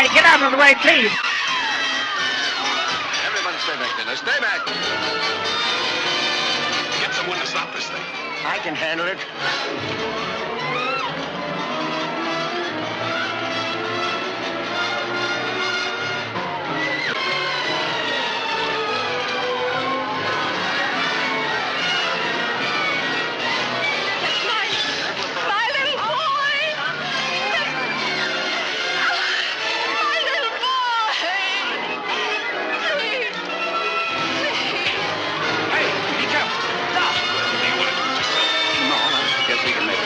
Hey, get out of the way, please. Everyone stay back there. Now stay back. Get someone to stop this thing. I can handle it. My little boy! My little boy! Please. Hey, be careful. No. What do you want to do? Just tell me. Come on, I guess we can make it.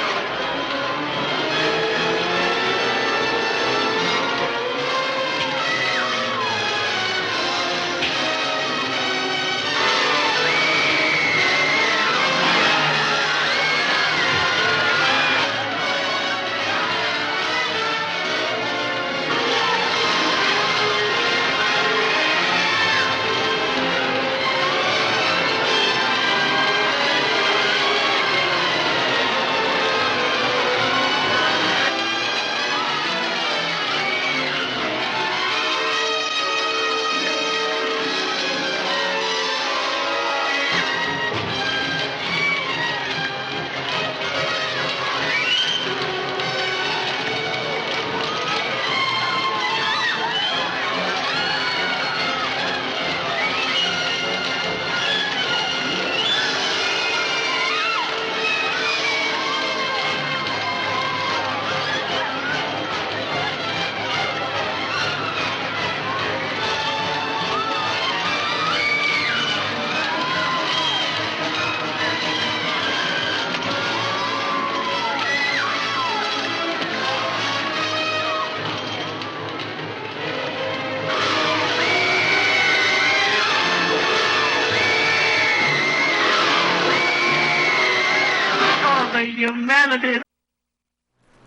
Oh, the humanity.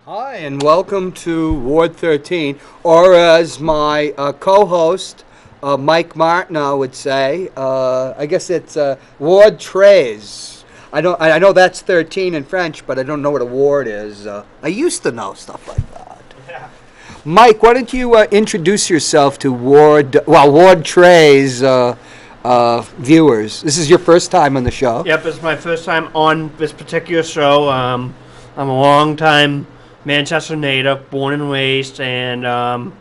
Hi, and welcome to Ward 13, or as my co-host Mike Martineau would say, I guess it's Ward 13. I know that's 13 in French, but I don't know what a ward is. I used to know stuff like that. Yeah. Mike, why don't you introduce yourself to Ward 13's viewers? This is your first time on the show. Yep, it's my first time on this particular show. I'm a long-time Manchester native, born and raised, and I'm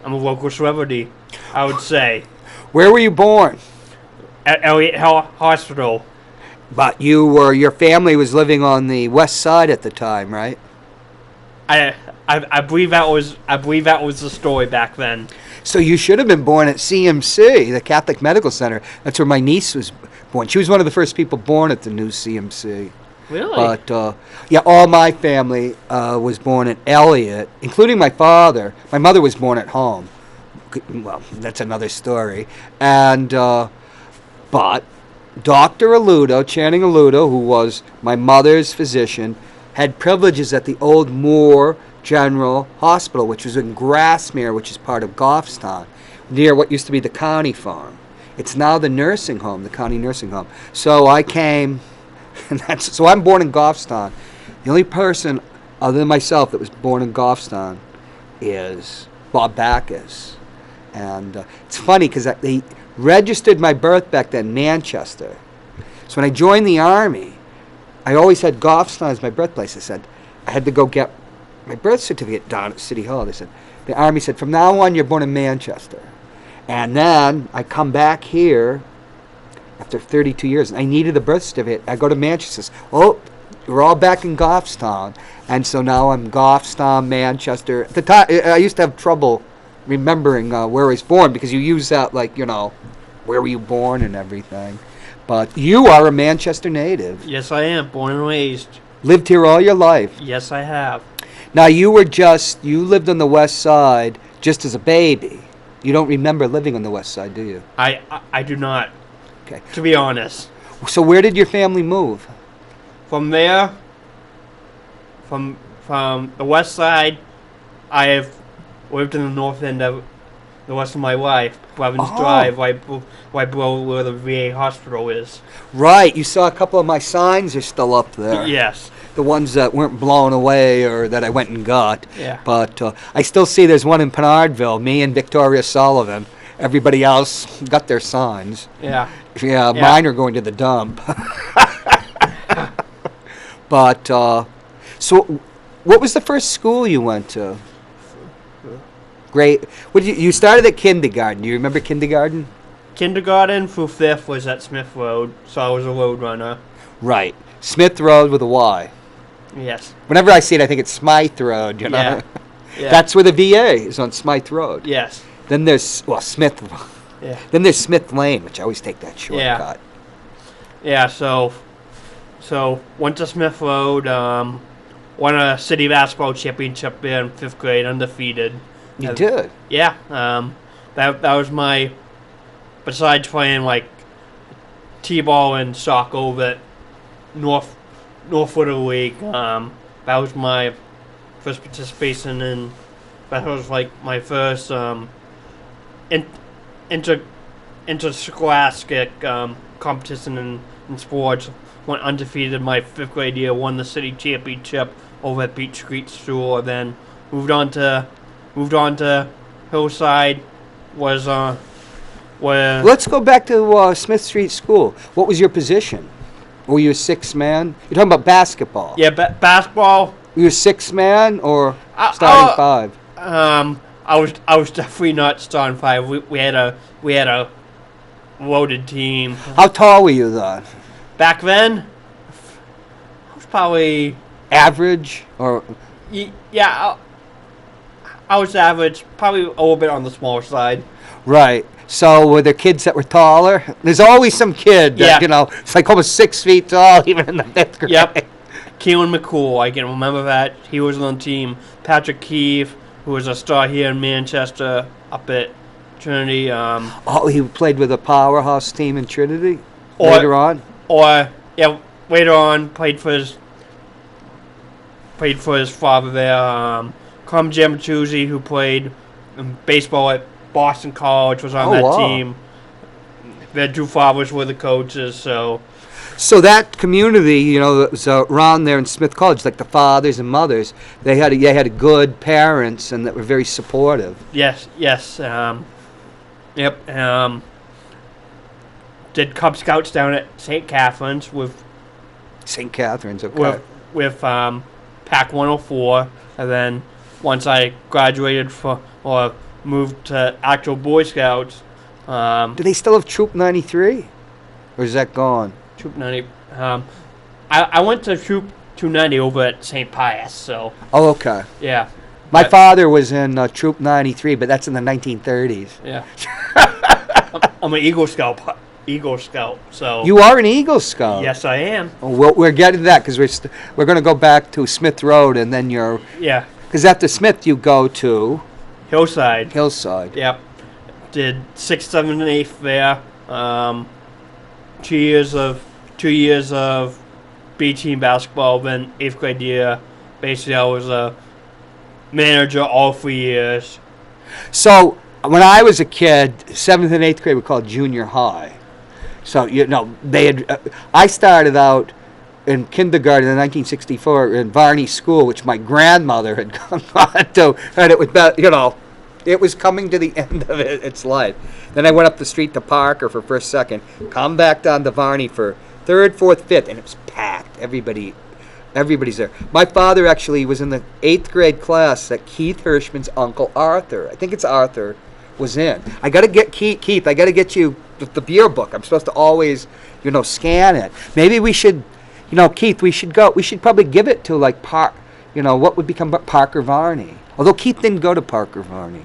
a local celebrity, I would say. Where were you born? At Elliott Hospital. But your family was living on the west side at the time, right? I believe that was the story back then. So you should have been born at CMC, the Catholic Medical Center. That's where my niece was born. She was one of the first people born at the new CMC. Really? But, yeah, all my family was born at Elliott, including my father. My mother was born at home. Well, that's another story. And, but Dr. Aludo, Channing Aludo, who was my mother's physician, had privileges at the old Moore General Hospital, which was in Grassmere, which is part of Goffstown, near what used to be the county farm. It's now the nursing home, the county nursing home. So I came, and so I'm born in Goffstown. The only person other than myself that was born in Goffstown is Bob Backus. And it's funny because they registered my birth back then in Manchester. So when I joined the Army, I always had Goffstown as my birthplace. I said, I had to go get my birth certificate down at City Hall. They said, the Army said, from now on, you're born in Manchester. And then I come back here after 32 years, and I needed a birth certificate. I go to Manchester. Says, oh, we're all back in Goffstown. And so now I'm Goffstown, Manchester. At the time, I used to have trouble remembering where I was born because you use that, like, you know, where were you born and everything. But you are a Manchester native. Yes, I am. Born and raised. Lived here all your life. Yes, I have. Now, you lived on the west side just as a baby. You don't remember living on the west side, do you? I do not. Okay. To be honest. So where did your family move? From there, from the west side, I have lived in the north end of the rest of my life. Blevins Drive, right below where the VA hospital is. Right. You saw a couple of my signs are still up there. Yes. The ones that weren't blown away or that I went and got. Yeah. But I still see there's one in Penardville, me and Victoria Sullivan. Everybody else got their signs. Yeah. Yeah, mine are going to the dump. But, so what was the first school you went to? Great. You started at kindergarten. Do you remember kindergarten? Kindergarten through 5th was at Smith Road, so I was a road runner. Right. Smith Road with a Y. Yes. Whenever I see it, I think it's Smythe Road, you know? Yeah. Yeah. That's where the VA is, on Smythe Road. Yes. Then there's, Smith. Yeah. Then there's Smith Lane, which I always take that shortcut. Yeah, so went to Smith Road, won a city basketball championship there in 5th grade, undefeated. You did? Yeah. That was my, besides playing like T-ball and soccer over at Northwood League, that was my first participation in, that was like my first interscholastic competition in sports. Went undefeated my 5th grade year, won the city championship over at Beach Street School, then moved on to Hillside, where Let's go back to Smith Street School. What was your position? Were you a sixth man? You're talking about basketball. yeah, basketball. Were you a sixth man or starting five? I was definitely not starting 5. We had a loaded team. How tall were you then? Back then, I was probably Average or? yeah. I was average, probably a little bit on the smaller side. Right. So were there kids that were taller? There's always some kid that, Yeah. it's like almost 6 feet tall, even in the 5th grade. Yep. Keelan McCool, I can remember that. He was on the team. Patrick Keefe, who was a star here in Manchester, up at Trinity. He played with a powerhouse team in Trinity Or- later on? Later on, played for his father there. Clem Giammattuzzi, who played baseball at Boston College, was on that wow. team. Their two fathers were the coaches, so So that community, that was around there in Smith College, like the fathers and mothers, they had good parents and that were very supportive. yes. Yep. Did Cub Scouts down at St. Catherine's with St. Catherine's, okay. with PAC 104, and then once I graduated or moved to actual Boy Scouts. Do they still have Troop 93? Or is that gone? Troop 90. I went to Troop 290 over at St. Pius, so Oh, okay. yeah. My father was in Troop 93, but that's in the 1930s. Yeah. I'm an Eagle Scout. So You are an Eagle Scout? yes, I am. Oh, we're getting to that because we're going to go back to Smith Road and then Yeah. because after Smith you go to Hillside. Hillside. Yep. Did 6th, 7th, and 8th there. 2 years of B team basketball. Then 8th grade year, basically I was a manager all 3 years. So when I was a kid, 7th and 8th grade we called junior high. So they had. I started out in kindergarten in 1964 in Varney School, which my grandmother had gone to, and it was it was coming to the end of its life. Then I went up the street to Parker for first, second, come back down to Varney for 3rd, 4th, 5th, and it was packed. Everybody's there. My father actually was in the 8th grade class that Keith Hirschman's uncle Arthur, I think it's Arthur, was in. I got to get Keith. I got to get you the yearbook. I'm supposed to always, scan it. Maybe we should, Keith. We should go. We should probably give it to like what would become Parker Varney. Although Keith didn't go to Parker Varney,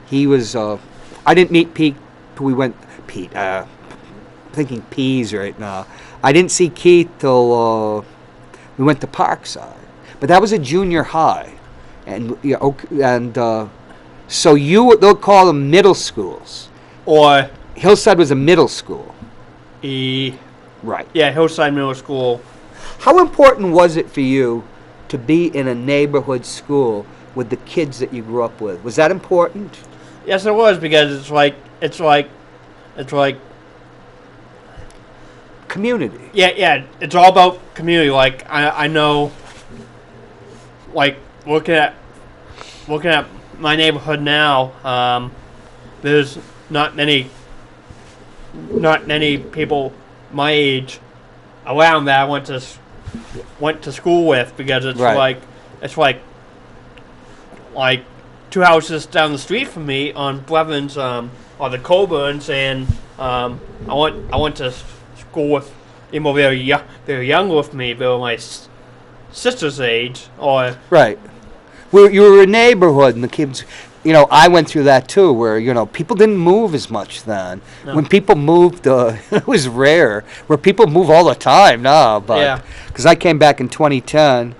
he was. I didn't meet Pete. We went Pete. Thinking peas right now. I didn't see Keith till we went to Parkside, but that was a junior high, and so they'll call them middle schools. Or Hillside was a middle school. Right. Yeah, Hillside Middle School. How important was it for you to be in a neighborhood school with the kids that you grew up with? Was that important? Yes, it was because it's like Community. yeah. It's all about community. Like I know, like looking at my neighborhood now. There's not many people my age around that I went to school with because it's Right. like 2 houses down the street from me on Blevins or the Coburns, and I went to school with even though they were young with me, they were my sister's age or Right. You were a neighborhood, and the kids, I went through that too, where, people didn't move as much then. No. When people moved, it was rare. Where people move all the time now, but Yeah. because I came back in 2010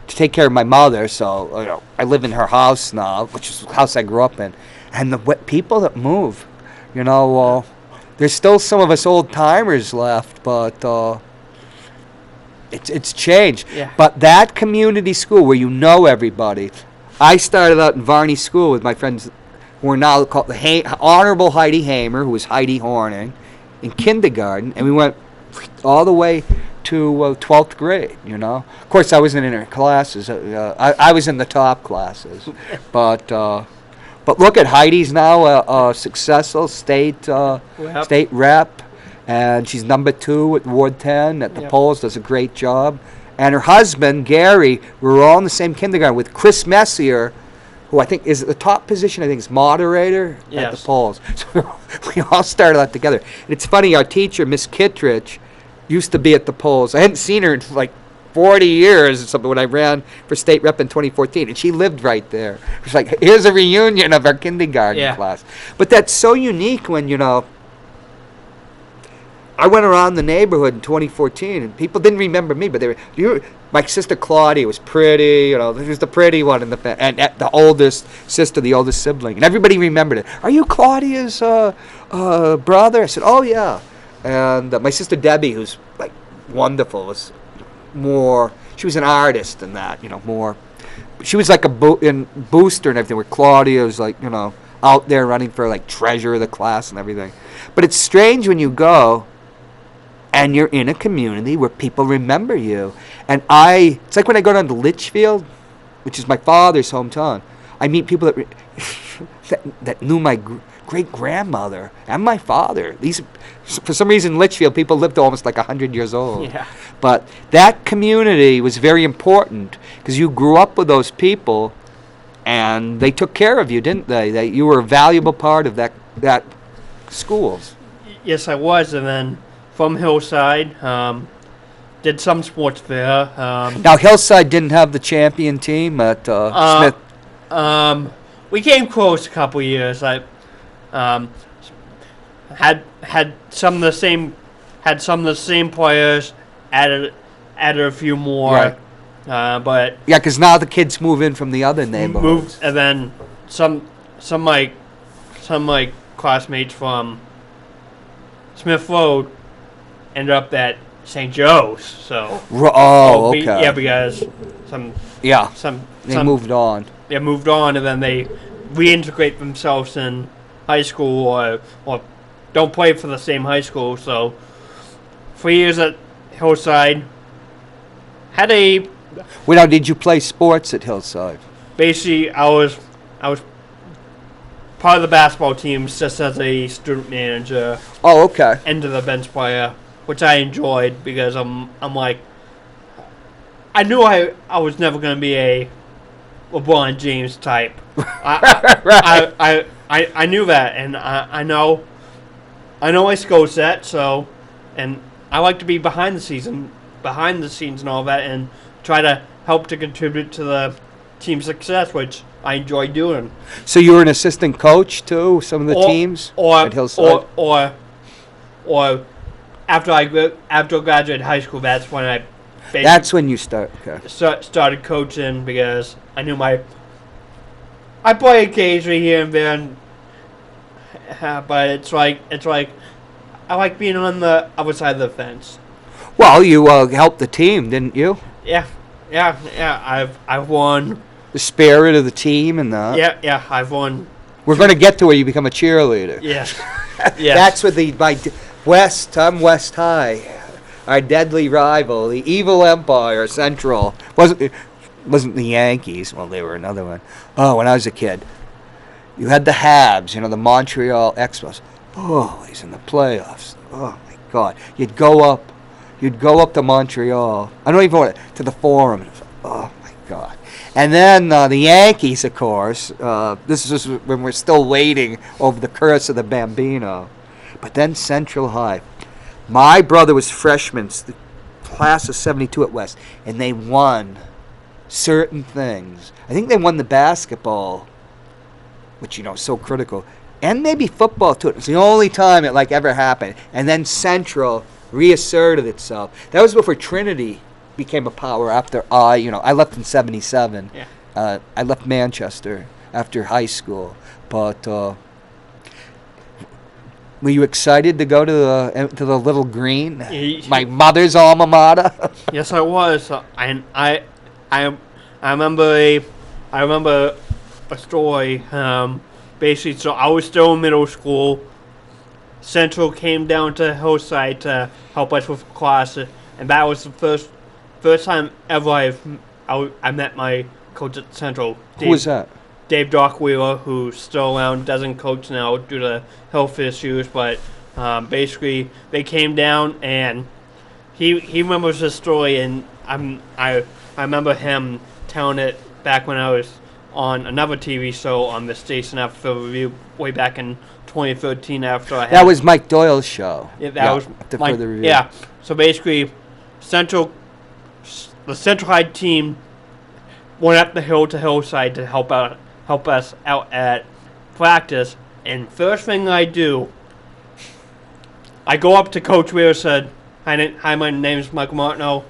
to take care of my mother, so I live in her house now, which is the house I grew up in, and the people that move, there's still some of us old timers left, but it's changed. Yeah. But that community school where you know everybody. I started out in Varney School with my friends who are now called the Honorable Heidi Hamer, who was Heidi Horning, in kindergarten, and we went all the way to 12th grade, Of course, I wasn't in her classes. I was in the top classes. But look at Heidi's now a successful state rep, and she's number 2 at Ward 10 at the Yep. polls, does a great job. And her husband, Gary, we were all in the same kindergarten with Chris Messier, who I think is at the top position, I think is moderator at the Yes. polls. So we all started out together. And it's funny, our teacher, Miss Kittredge, used to be at the polls. I hadn't seen her in like 40 years or something when I ran for state rep in 2014, and she lived right there. It was like, here's a reunion of our kindergarten class. But that's so unique when, I went around the neighborhood in 2014, and people didn't remember me, but my sister Claudia was pretty, she was the pretty one in the family, and the oldest sister, the oldest sibling, and everybody remembered it. Are you Claudia's brother? I said, oh yeah. And my sister Debbie, who's like wonderful, was more. She was an artist than that, more. She was like a booster and everything. Where Claudia was like, out there running for like treasurer of the class and everything. But it's strange when you go and you're in a community where people remember you. And it's like when I go down to Litchfield, which is my father's hometown. I meet people that knew my great grandmother and my father. For some reason, Litchfield people lived almost like 100 years old. Yeah. But that community was very important because you grew up with those people, and they took care of you, didn't they? You were a valuable part of that schools. Yes, I was, and then from Hillside, did some sports there. Now Hillside didn't have the champion team at Smith. We came close a couple years. I had some of the same players. Added a few more. Right. But Yeah, because now the kids move in from the other neighborhoods. moved, and then some of my classmates from Smith Road ended up at St. Joe's. So Okay. yeah, because some They moved on. they moved on, and then they reintegrate themselves in high school or don't play for the same high school. So 3 years at Hillside, had a Well, now, did you play sports at Hillside? basically I was part of the basketball team just as a student manager, Oh, okay. into the bench player, which I enjoyed because I'm like, I knew I was never gonna be a LeBron James type. I knew that, and I know my skill set. So, and I like to be behind the scenes and all that, and try to help to contribute to the team's success, which I enjoy doing. So you were an assistant coach too, some of the teams at Hillside? Or after I graduated high school, that's when I That's when you start. Okay. started coaching because I knew I play occasionally here and there, but it's like I like being on the other side of the fence. Well, you helped the team, didn't you? Yeah. I've won. The spirit of the team and that. Yeah. I've won We're going to get to where you become a cheerleader. Yeah. That's what I'm West High, our deadly rival, the evil empire, Central. Wasn't the Yankees. Well, they were another one. Oh, when I was a kid, you had the Habs, the Montreal Expos. Oh, he's in the playoffs. Oh, my God. You'd go up to Montreal. I don't even want to the Forum. Oh, my God. And then the Yankees, of course. This is when we're still waiting over the curse of the Bambino. But then Central High. My brother was freshman, the class of 72 at West, and they won certain things. I think they won the basketball, which, is so critical, and maybe football, too. It's the only time it, ever happened. And then Central reasserted itself. That was before Trinity became a power after I left in 77. Yeah. I left Manchester after high school. But were you excited to go to the Little Green? My mother's alma mater? Yes, I was. I remember a story. Basically, so I was still in middle school. Central came down to Hillside to help us with classes, and that was the first time ever I met my coach at Central. Who was that? Dave Dockwheeler, who's still around, doesn't coach now due to health issues, but basically they came down and he remembers the story, and I remember him telling it back when I was on another TV show on the station after the review way back in 2013 after I had... That was Mike Doyle's show. Yeah, that was after further review. Yeah, so basically the Central High team went up the hill to Hillside to help us out at practice, and first thing I do, I go up to Coach Weir and said, hi, my name is Michael Martineau.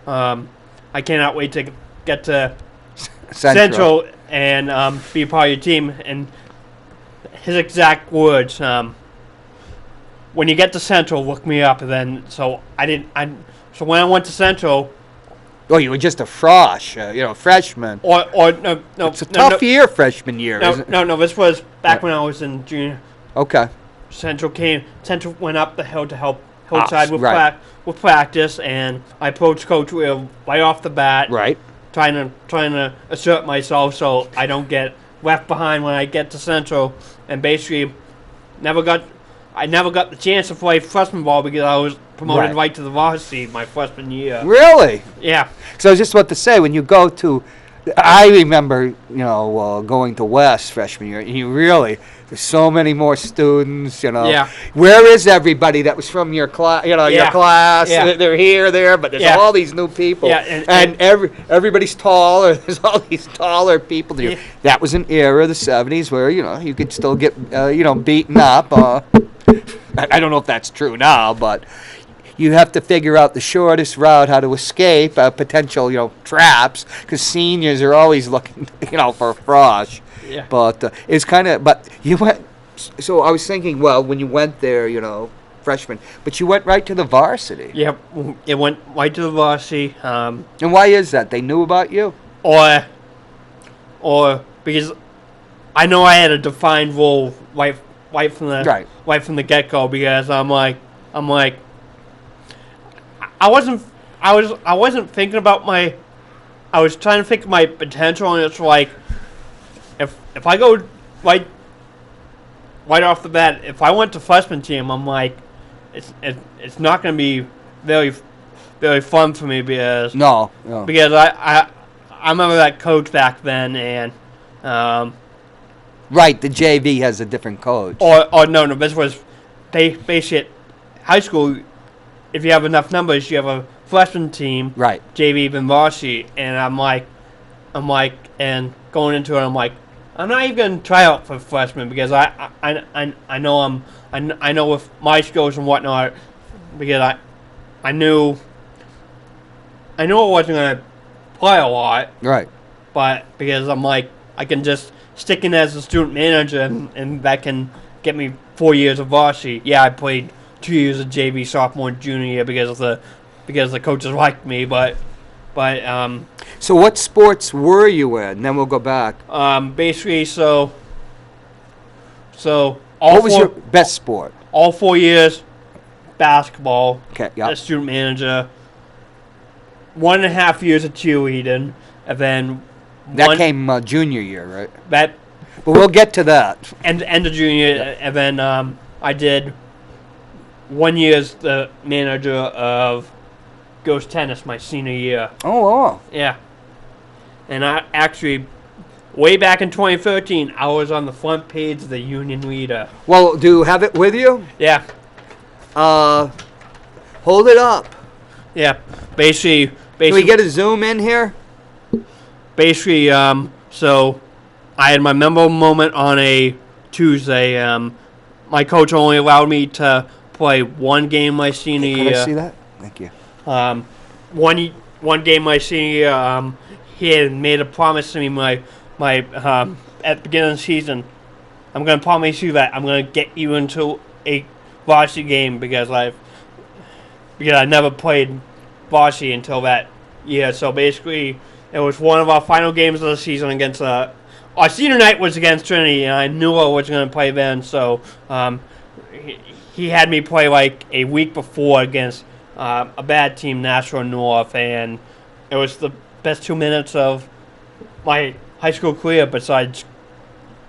I cannot wait to get to Central and be a part of your team. And his exact words, when you get to Central, look me up. And then, so when I went to Central... Oh, you were just a frosh, freshman. No. It's a tough year, freshman year, isn't it? No, this was back when I was in junior. Okay. Central went up the hill to help Hillside with practice, and I approached Coach Will right off the bat. Right. Trying to assert myself so I don't get left behind when I get to Central, and basically I never got the chance to play freshman ball because I was promoted right to the varsity my freshman year. Really? Yeah. So I was just about to say, when you go to, I remember, going to West freshman year, and there's so many more students, Yeah. Where is everybody that was from your class, your class? Yeah. They're here, but there's all these new people. Yeah, and everybody's taller. There's all these taller people. Yeah. That was an era of the 70s where, you could still get, beaten up. I don't know if that's true now, but you have to figure out the shortest route, how to escape potential, traps, because seniors are always looking, for a frosh. Yeah. But it's kind of, but you went, so I was thinking, well, when you went there, freshman, but you went right to the varsity. Yep, it went right to the varsity. And why is that? They knew about you? Or because I know I had a defined role right from the get-go, because I wasn't thinking about I was trying to think of my potential, and it's like if I go right off the bat, if I went to freshman team, I'm like, it's not going to be very very fun for me because because I remember that coach back then, and right, the JV has a different coach. Or no, this was basically high school. If you have enough numbers, you have a freshman team, right? JV then varsity, and I'm like, and going into it, I'm like, I'm not even gonna try out for freshman because I know I know with my skills and whatnot, because I knew I wasn't gonna play a lot, right? But because I'm like, I can just stick in as a student manager, and that can get me 4 years of varsity. Yeah, I played 2 years of JV sophomore and junior year because the coaches liked me, but So what sports were you in? Then we'll go back. Basically, so So all What was four, your best sport? all 4 years, basketball. Okay, yeah. As student manager. 1.5 years of cheerleading, and then That came junior year, right? that But we'll get to that. end of junior, and then I did 1 year as the manager of Ghost Tennis my senior year. Oh. Yeah, and I actually, way back in 2013, I was on the front page of the Union Leader. Well, do you have it with you? Yeah, Hold it up. yeah. Basically, Can we get a zoom in here? basically, so I had my memorable moment on a Tuesday. My coach only allowed me to play one game my senior Can year. I see that? Thank you. One game my senior year. He had made a promise to me at the beginning of the season. I'm gonna promise you that I'm gonna get you into a varsity game because I never played varsity until that year. So basically, it was one of our final games of the season against our senior night was against Trinity, and I knew I was going to play then. So he had me play like a week before against a bad team, Nashville North, and it was the best 2 minutes of my high school career besides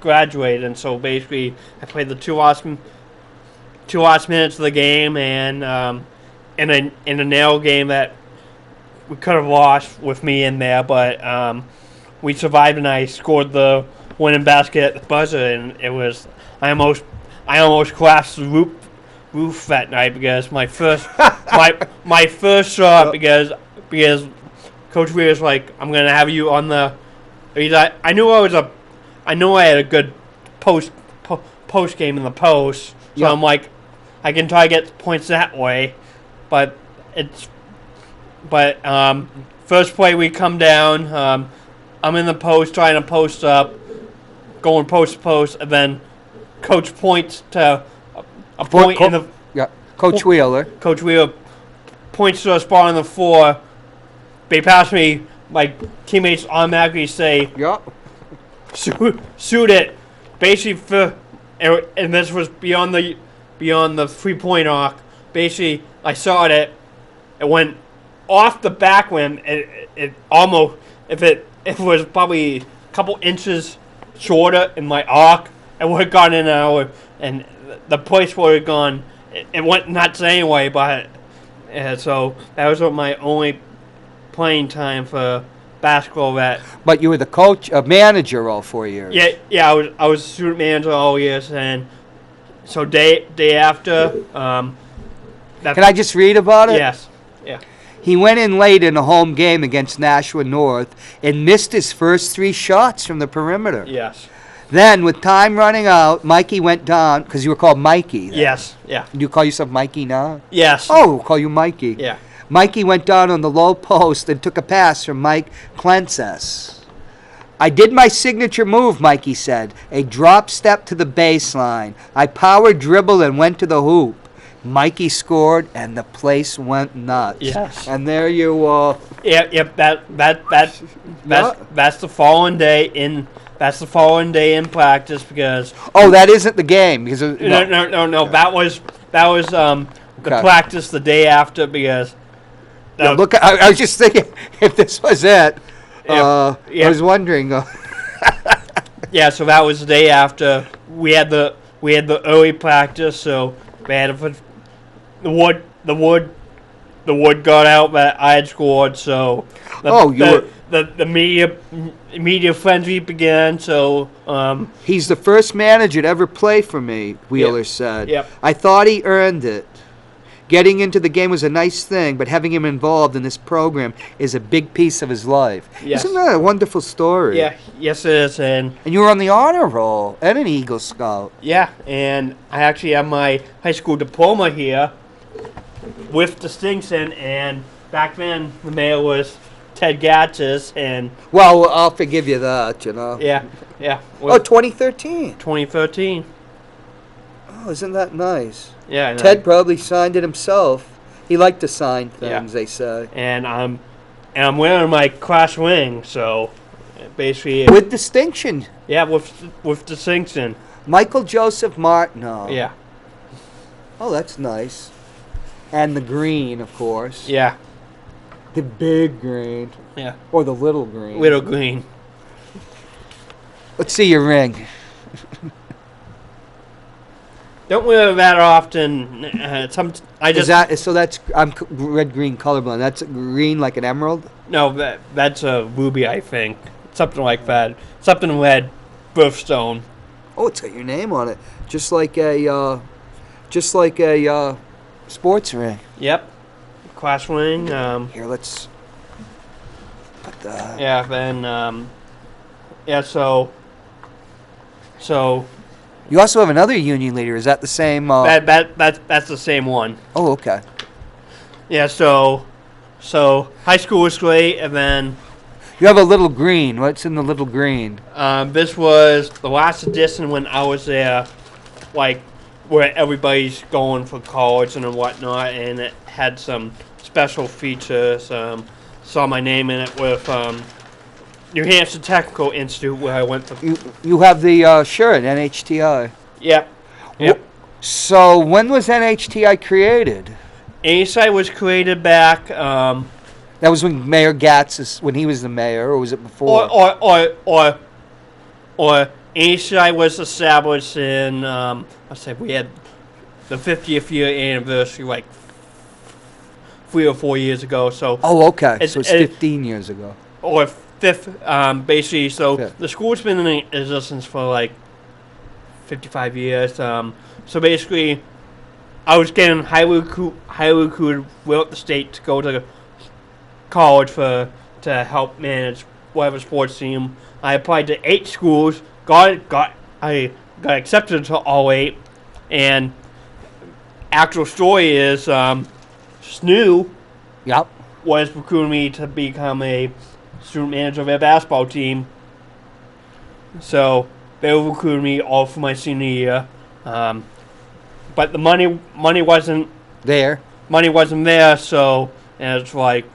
graduate. And so basically, I played the two last minutes of the game, and in a nail game that we could have lost with me in there, but we survived, and I scored the winning basket at the buzzer, and it was I almost collapsed the roof that night because my first my first shot because Coach Weir was like, I'm gonna have you on the. I knew I had a good post game in the post, so I'm like, I can try to get points that way, but first play we come down. I'm in the post trying to post up, going post to post, and then Coach points to a point in the. Yeah, Coach Wheeler. Coach Wheeler points to a spot on the floor. They pass me. My teammates automatically say, Yeah. shoot it. Basically, and this was beyond the 3-point arc. Basically, I saw it. It went off the back rim. It almost, if it was probably a couple inches shorter in my arc, it would have gone in an hour, and the place would have gone. It went nuts anyway, but so that was my only playing time for basketball. But you were the coach, manager all 4 years. Yeah. I was student manager all years, and so day after. Can I just read about it? Yes. Yeah. He went in late in a home game against Nashua North and missed his first 3 shots from the perimeter. Yes. Then, with time running out, Mikey went down, because you were called Mikey. Then. Yes. Yeah. Do you call yourself Mikey now? Yes. Oh, we'll call you Mikey. Yeah. Mikey went down on the low post and took a pass from Mike Clenses. I did my signature move, Mikey said, a drop step to the baseline. I power dribbled and went to the hoop. Mikey scored, and the place went nuts. Yes. And there you are. Yep. That's the following day in. That's the following day in practice because. Oh, that isn't the game because No. That was the practice the day after because. Yeah, look, I was just thinking if this was it. I was wondering. Yeah, so that was the day after we had the early practice, so we had the wood got out that I had scored, so the media frenzy began. So he's the first manager to ever play for me, Wheeler said. Yep. I thought he earned it. Getting into the game was a nice thing, but having him involved in this program is a big piece of his life. Yes. Isn't that a wonderful story? Yeah, yes it is, and you were on the honor roll and an Eagle Scout. yeah, and I actually have my high school diploma here with distinction, and back then the mayor was Ted Gatzis, and Well, I'll forgive you that, you know. yeah, Oh, 2013. 2013. Oh, isn't that nice? Yeah, and Ted probably signed it himself. He liked to sign things, Yeah. they say. and I'm wearing my class ring, so basically With distinction. yeah, with distinction. Michael Joseph Martineau. Yeah. Oh, that's nice. And the green, of course. Yeah. The big green. Yeah. Or the little green. Little green. Let's see your ring. Don't wear it that often. I'm red green colorblind. That's green like an emerald. No, that's a ruby, I think. Something like that. Something red, birthstone. Oh, it's got your name on it, just like a sports ring. Yep. Class ring. Here, let's put the. Yeah. Then. Yeah. So. You also have another union leader. Is that the same? That's the same one. Oh, okay. Yeah. So high school was great, and then. You have a little green. What's in the little green? This was the last edition when I was there, like where everybody's going for college and whatnot, and it had some special features. Saw my name in it with New Hampshire Technical Institute, where I went to. You have the shirt, NHTI. Yep. Yep. So when was NHTI created? ASI was created back. That was when Mayor Gatz when he was the mayor, or was it before? Or ASI was established in. I said we had the 50th year anniversary like 3 or 4 years ago. So. Oh, okay. So it's 15 years ago. Or fifth, basically. So yeah. The school's been in existence for like 55 years. So basically, I was getting highly recruited throughout the state to go to college to help manage whatever sports team. I applied to 8 schools. I got accepted to all 8. And actual story is SNU. Yep. Was recruiting me to become a student manager of their basketball team. So they recruited me all for my senior year. But the money wasn't there. Money wasn't there, so and it's like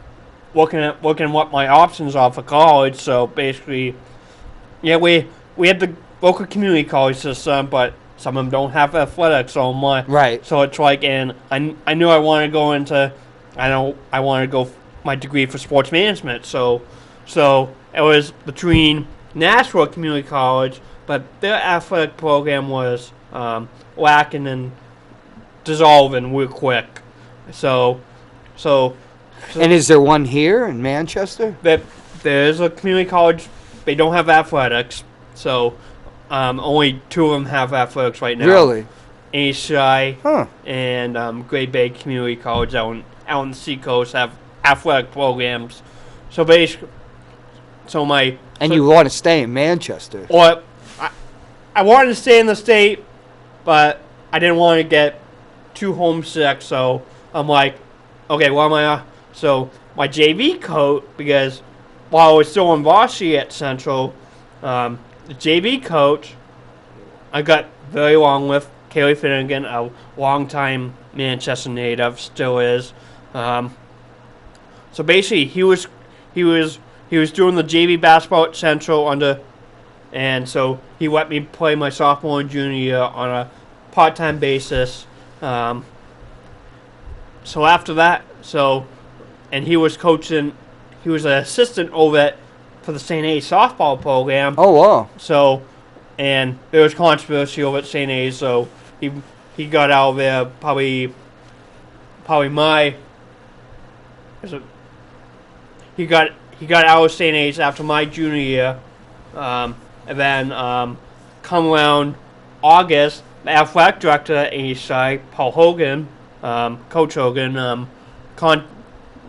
looking at what my options are for college. So basically, yeah, we had the local community college system, but some of them don't have athletics, so right. So it's like, and I knew I wanted to go into, I wanted to go my degree for sports management. So it was between Nashville Community College, but their athletic program was lacking and dissolving real quick. So and is there one here in Manchester? There's a community college. They don't have athletics, so only 2 of them have athletics right now. Really? ASI and Great Bay Community College out in the Seacoast have athletic programs. So basically, you want to stay in Manchester? Or I wanted to stay in the state, but I didn't want to get too homesick. So I'm like, okay, what am I? So my JV coach, because while I was still on varsity at Central, the JV coach I got very along with, Kaylee Finnegan, a longtime Manchester native, still is. So basically, he was doing the JV basketball at Central and so he let me play my sophomore and junior year on a part-time basis. So after that, and he was coaching. He was an assistant over for the St. A's softball program. Oh wow! So, and there was controversy over at St. A's. So he got out of there probably he got out of St. A's after my junior year, and then come around August, the athletic director at ASI, Paul Hogan, Coach Hogan,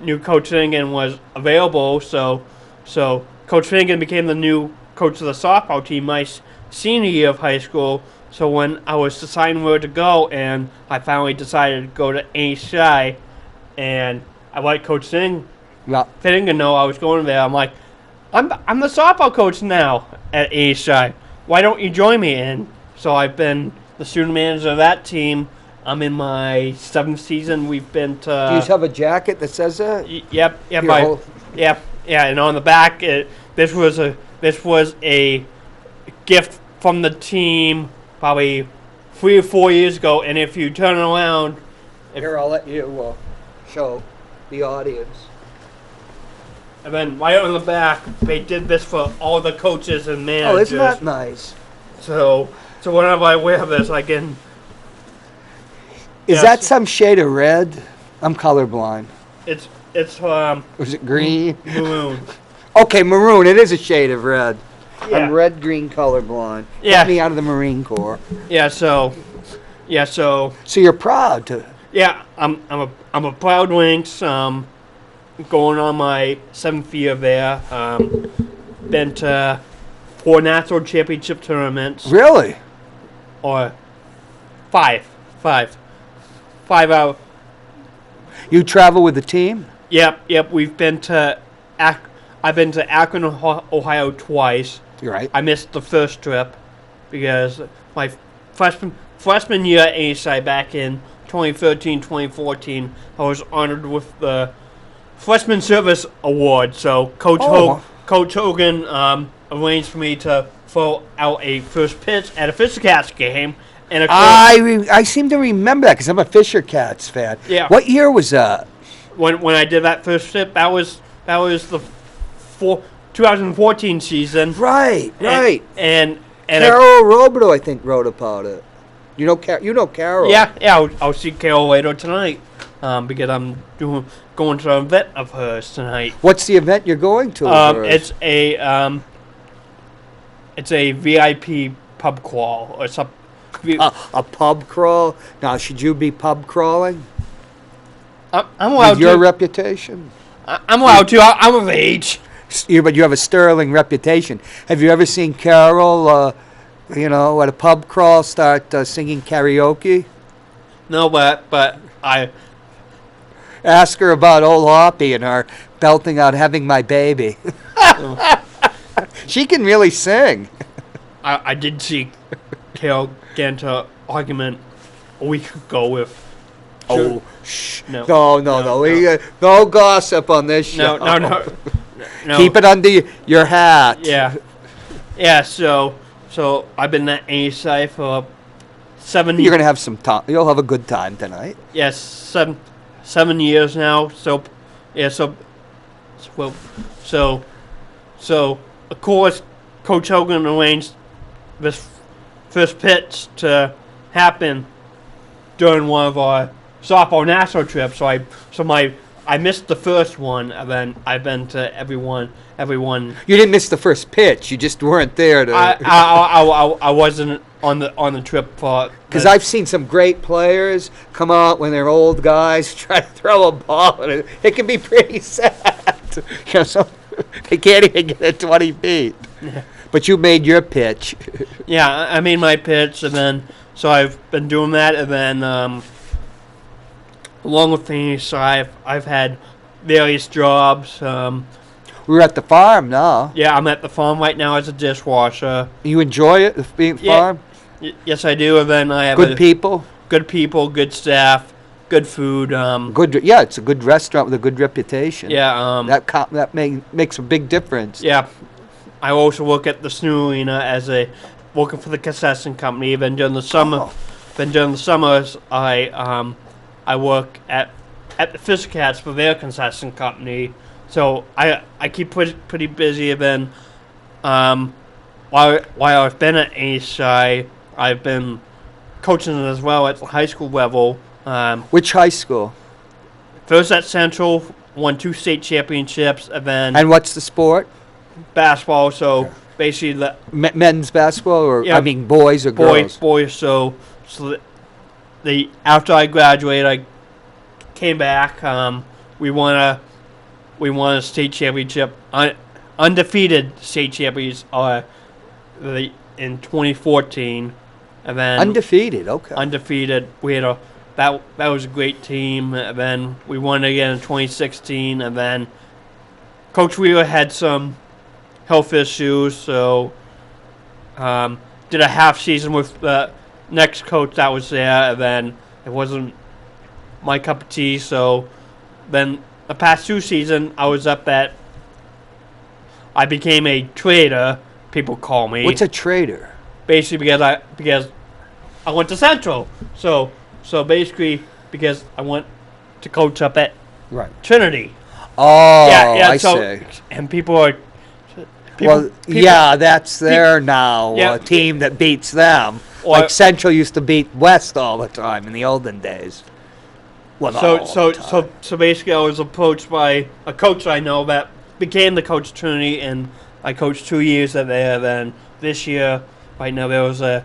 new Coach Finnegan was available, so Coach Finnegan became the new coach of the softball team my senior year of high school. So when I was deciding where to go, and I finally decided to go to ASI, and I let Coach Finnegan know I was going there. I'm like, I'm the softball coach now at ASI. Why don't you join me? And so I've been the student manager of that team. I'm in my 7th season. We've been to. Do you have a jacket that says that? Yep. And on the back, this was a gift from the team probably 3 or 4 years ago. And if you turn around, Here, I'll let you show the audience. and then right on the back, they did this for all the coaches and managers. Oh, isn't that nice? So whenever I wear this, I can. Is Yes. that some shade of red? I'm colorblind. It's Or is it green? maroon. Okay, maroon. It is a shade of red. Yeah. I'm red-green colorblind. Yeah. Get me out of the Marine Corps. Yeah. So So you're proud to. yeah, I'm a proud Lynx. Going on my 7th year there. Been to 4 national championship tournaments. Really? Or 5 out. You travel with the team? Yep. We've been to I've been to Akron, Ohio twice. You're right. I missed the first trip because my freshman year at ASI back in 2013, 2014, I was honored with the Freshman Service Award. So Coach Hogan arranged for me to throw out a first pitch at a Fisher Cats game. And of course, I seem to remember that because I'm a Fisher Cats fan. Yeah. What year was that? when I did that first trip, that was the 2014 season. Right. And Carol Robideau, I think, wrote about it. You know Carol. yeah. I'll see Carol later tonight because I'm going to an event of hers tonight. What's the event you're going to? It's a VIP pub crawl or something. A pub crawl? Now, should you be pub crawling? I'm allowed With your to. reputation? I'm allowed to. I'm of age. But you have a sterling reputation. Have you ever seen Carol, at a pub crawl start singing karaoke? No, but I. Ask her about old Hoppy and her belting out "Having My Baby." She can really sing. I did see Carol get into an argument a week ago with. Oh, shh. No. No gossip on this show. No. Keep it under your hat. Yeah. So I've been at ASI for 7 years. You're gonna have some time. You'll have a good time tonight. Yes, 7 years now. So of course, Coach Hogan arranged this first pitch to happen during one of our softball national trips. So I missed the first one, and then I've been to everyone. You didn't miss the first pitch. You just weren't there to. I wasn't on the trip for. Because I've seen some great players come out when they're old guys try to throw a ball, and it can be pretty sad. So they can't even get it 20 feet. Yeah. But you made your pitch. Yeah, I made my pitch, and then so I've been doing that, and then along with things, so I've had various jobs. We're at the farm now. Yeah, I'm at the farm right now as a dishwasher. You enjoy it, being at the farm? Yes, I do. And then I have Good people, good staff, good food. it's a good restaurant with a good reputation. Yeah. That makes a big difference. Yeah. I also work at the Snow Arena working for the concession company. Then during the summer, I work at the Fisher Cats for their concession company. So I keep pretty busy. And then while I've been at ASI, I've been coaching as well at the high school level. Which high school? First at Central, won 2 state championships, and then And what's the sport? basketball. So basically the Men's basketball, or Yeah. boys or girls? boys. So after I graduated, I came back. We won a state championship, undefeated state champions in 2014, and then Undefeated, okay. undefeated. We had that was a great team. And then we won again in 2016, and then Coach Wheeler had some health issues, so did a half season with the next coach that was there, and then it wasn't my cup of tea. So then the past 2 seasons, I became a trader. People call me What's a trader? basically because I went to Central. So basically, because I went to coach up at Right. Trinity. Oh, Yeah, I so, see. And people are. Well, yeah, that's there now. Yeah. A team that beats them. Or- Like Central used to beat West all the time in the olden days. Well, not all the time. So basically, I was approached by a coach I know that became the coach of Trinity, and I coached 2 years at there. Then this year, right now, there was a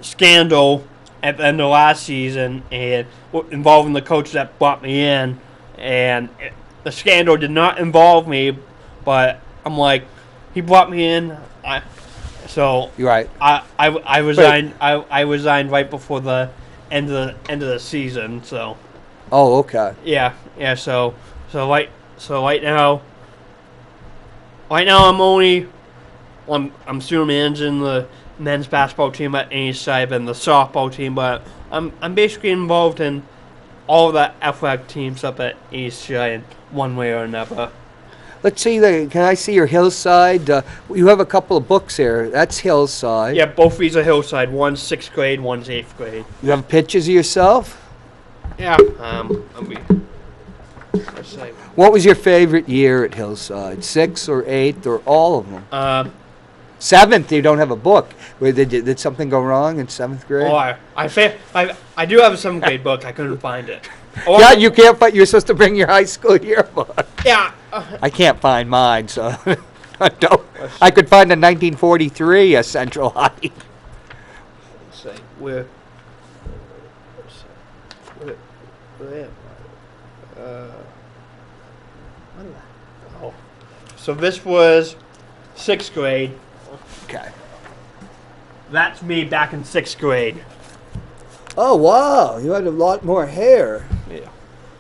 scandal at the end of last season and involving the coach that brought me in, and the scandal did not involve me, but I'm like, he brought me in, so You're right. I resigned. I resigned right before the end of the season. So Oh, okay. yeah. So right now I'm still managing the men's basketball team at Eastside and the softball team, but I'm basically involved in all the athletic teams up at Eastside in one way or another. Let's see. Can I see your Hillside? You have a couple of books here. That's Hillside. Yeah, both these are Hillside. One's 6th grade, one's 8th grade. You have pictures of yourself? Yeah. Let's say. What was your favorite year at Hillside? 6th or 8th or all of them? 7th, you don't have a book. Did something go wrong in 7th grade? I do have a 7th grade book. I couldn't find it. Yeah, you can't find. You're supposed to bring your high school yearbook. Yeah. I can't find mine, so I don't. I could find a 1943 Central High. Let's see. Where am I? Oh. So this was 6th grade. Okay. That's me back in 6th grade. Oh wow, you had a lot more hair. Yeah.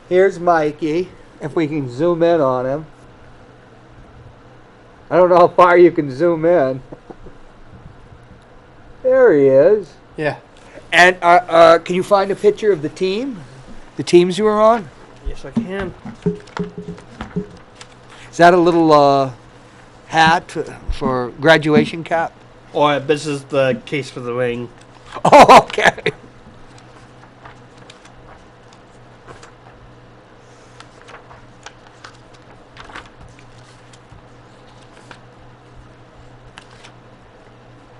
Here's Mikey. If we can zoom in on him. I don't know how far you can zoom in. There he is. Yeah. And can you find a picture of the team? The teams you were on? Yes, I can. Is that a little hat for graduation cap? Or this is the case for the ring. Oh, okay.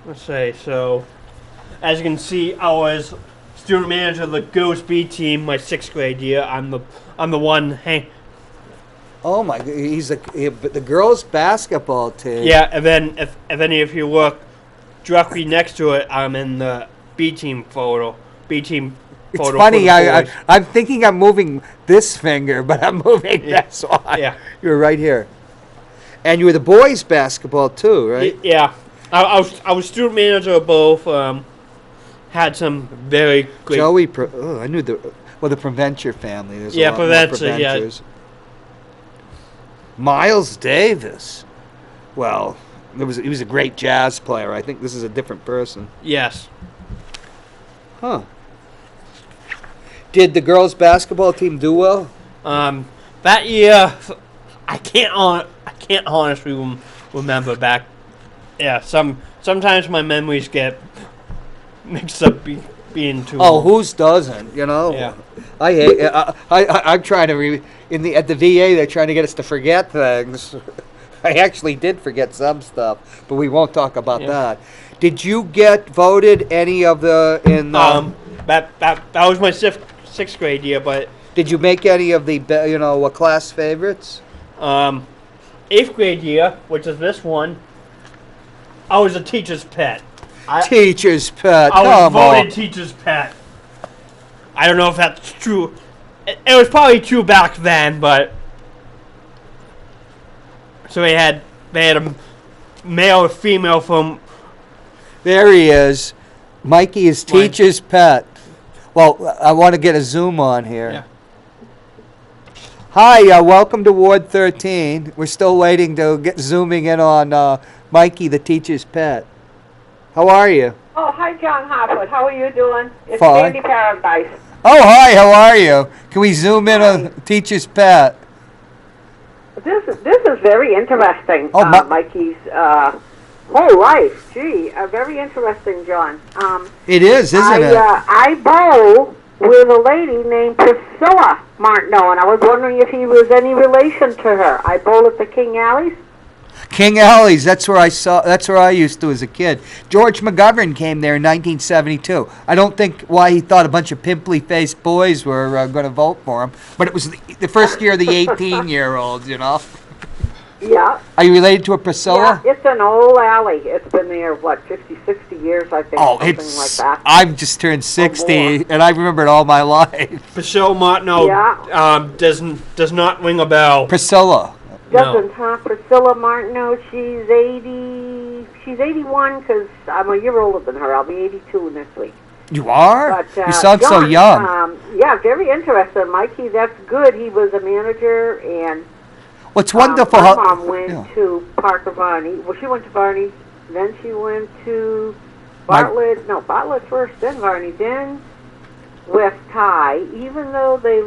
Let's say, so as you can see, I was student manager of the girls B team my 6th grade year. I'm the one. Hey, Oh my! But the girls' basketball team. yeah, and then if any of you look directly next to it, I'm in the B team photo. B team It's photo. funny. for the boys. I'm thinking I'm moving this finger, but I'm moving this one. Yeah. You're right here. And you were the boys' basketball too, right? Yeah, I was student manager of both. Had some very great. Joey. I knew the Preventure family. There's Yeah, a lot more Preventure, yeah. Preventures. Miles Davis. Well, he was a great jazz player. I think this is a different person. Yes. Huh. Did the girls' basketball team do well? That year, I can't honestly remember back. Yeah, sometimes my memories get mixed up being too. Oh, whose doesn't? You know. Yeah. I hate. I'm trying to at the VA. They're trying to get us to forget things. I actually did forget some stuff, but we won't talk about that. Did you get voted any of the in? That was my 6th grade year, but Did you make any of the class favorites? 8th grade year, which is this one, I was a teacher's pet. Teacher's pet. I was Come voted on. teacher's pet. I don't know if that's true. It was probably true back then, but so they had a male or female from. There he is. Mikey is Mine. teacher's pet. Well, I want to get a zoom on here. Yeah. Hi, welcome to Ward 13. We're still waiting to get zooming in on Mikey, the teacher's pet. How are you? Oh, hi, Jon Hopwood. How are you doing? It's Fine. Sandy Paradise. Oh, hi, how are you? Can we zoom in on teacher's pet? This is very interesting, Oh, Mikey's whole life. Gee, very interesting, John. It is, isn't it? I bowl with a lady named Priscilla Martineau, and I was wondering if he was any relation to her. I bowl at the King Alleys. King Alley's. That's where I used to as a kid. George McGovern came there in 1972. I don't think why he thought a bunch of pimply-faced boys were going to vote for him, but it was the first year of the 18-year-olds. You know. Yeah. Are you related to a Priscilla? Yeah, it's an old alley. It's been there, 50, 60 years, I think, something like that. I've just turned 60, and I remember it all my life. Priscilla Martineau does not ring a bell. Priscilla. Doesn't, huh? Priscilla Martineau, she's 80, she's 81 because I'm a year older than her. I'll be 82 next week. You are? But, you sound so John, young. Yeah, very interesting, Mikey. That's good. He was a manager, and what's wonderful? my mom went to Parker Varney. Well, she went to Varney, then she went to Bartlett. Bartlett first, then Varney, then West High. Even though they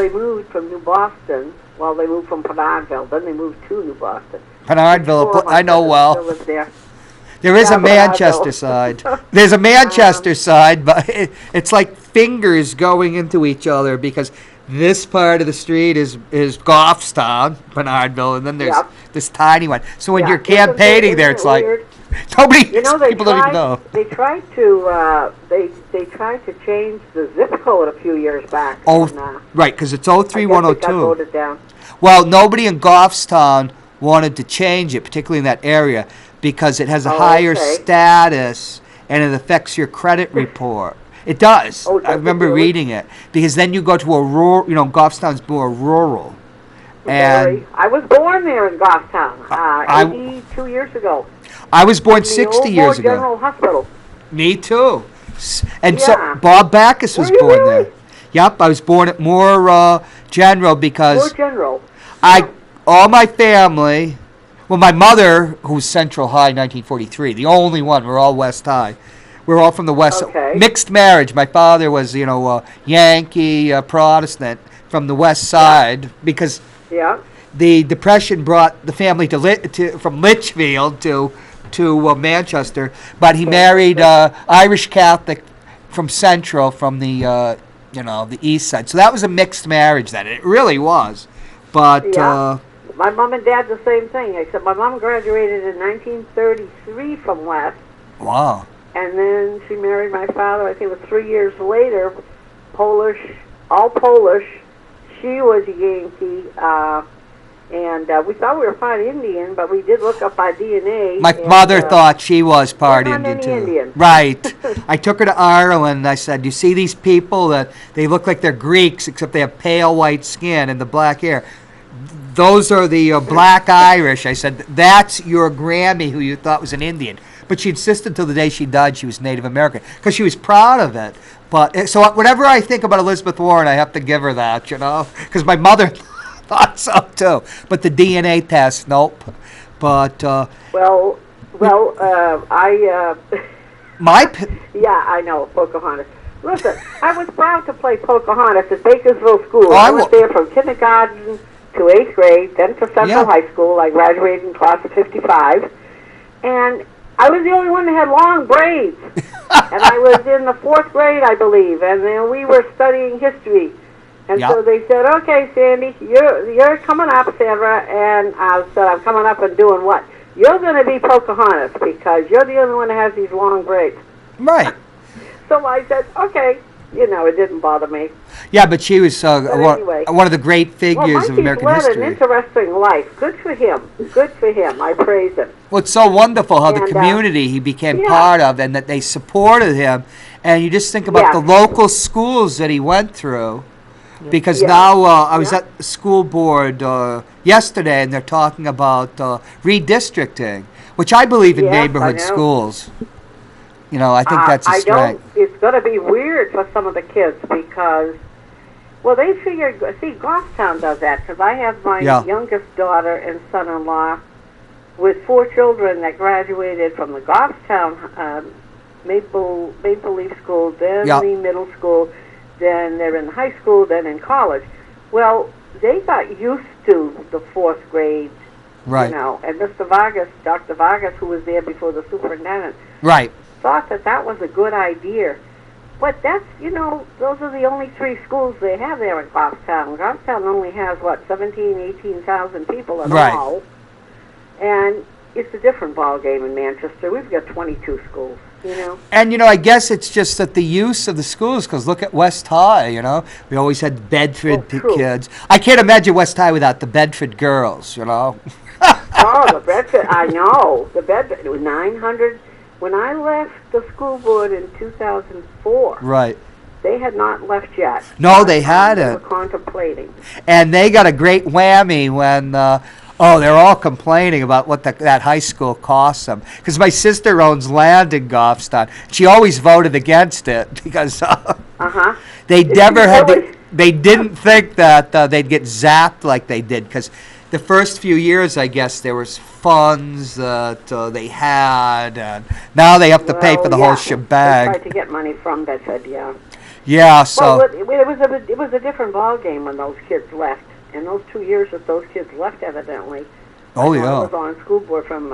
moved from New Boston. Well, they moved from Penardville, then they moved to New Boston. Penardville, I know well. There is a Manchester side. There's a Manchester side, but it's like fingers going into each other because this part of the street is Goffstown, Penardville, and then there's this tiny one. So when you're campaigning there, it's like nobody. People don't even know. They tried to they tried to change the zip code a few years back. Right, because it's 03102. Got voted down. Well, nobody in Goffstown wanted to change it, particularly in that area, because it has a higher status and it affects your credit report. It does. I remember reading it because then you go to a rural. Goffstown's more rural. And I was born there in Goffstown 82 years ago. I was born 60 years ago. General Hospital. Me too. And so Bob Backus was born there. Yep, I was born at Moore General because Moore General. All my family. Well, my mother, who's Central High, 1943, the only one. We're all West High. We're all from the West. Okay. Mixed marriage. My father was, Yankee, Protestant from the West Side because the Depression brought the family from Litchfield to Manchester, but he married Irish Catholic from Central, from the the East Side. So that was a mixed marriage then. It really was, but. My mom and dad the same thing, except my mom graduated in 1933 from West. Wow. And then she married my father, I think it was 3 years later, all Polish. She was a Yankee, and we thought we were part Indian, but we did look up by DNA. My mother thought she was part Indian, too. Indian. Right. I took her to Ireland, and I said, you see these people that they look like they're Greeks, except they have pale white skin and the black hair. Those are the black Irish. I said, that's your Grammy who you thought was an Indian. But she insisted till the day she died she was Native American because she was proud of it. But so whenever I think about Elizabeth Warren, I have to give her that, because my mother thought so too. But the DNA test, nope. But I I know Pocahontas. Listen, I was proud to play Pocahontas at Bakersville School. I was there from kindergarten to 8th grade, then to Central High School. I graduated in class of 55. And I was the only one that had long braids. And I was in the 4th grade, I believe. And then we were studying history. And so they said, okay, Sandy, you're coming up, Sandra. And I said, I'm coming up and doing what? You're going to be Pocahontas because you're the only one that has these long braids. Right. So I said, okay. It didn't bother me. Yeah, but she was one of the great figures of American history. Well, Mikey's led an interesting life. Good for him. Good for him. I praise him. Well, it's so wonderful how the community he became part of and that they supported him. And you just think about the local schools that he went through. Because now I was at the school board yesterday, and they're talking about redistricting, which I believe in neighborhood schools. I think that's a strength. It's going to be weird for some of the kids because, they figured, Goffstown does that because I have my youngest daughter and son-in-law with 4 children that graduated from the Goffstown Maple Leaf School, then the middle school, then they're in high school, then in college. Well, they got used to the 4th grade Right. You know, and Mr. Vargas, Dr. Vargas, who was there before the superintendent, Right. thought that was a good idea. But that's, you know, those are the only 3 schools they have there in Goffstown. Goffstown only has, 18,000 people in Right. all. And it's a different ball game in Manchester. We've got 22 schools, you know. And, you know, I guess it's just that the use of the schools, because look at West High, you know. We always had Bedford true. kids. I can't imagine West High without the Bedford girls, you know. Oh, the Bedford, I know. The Bedford, it was 900. When I left the school board in 2004, Right. they had not left yet. No, they They hadn't. were contemplating. And they got a great whammy when, they're all complaining about what that high school costs them. Because my sister owns land in Goffstown. She always voted against it because Uh-huh. they never had. Really? They didn't think that they'd get zapped like they did. Because the first few years, I guess, there was funds that they had, and now they have to pay for the whole They shebang. tried to get money from Bedford, yeah. Yeah, so. Well, it was a different ball game when those kids left. And those 2 years that those kids left, evidently. Oh, I yeah. was on school board from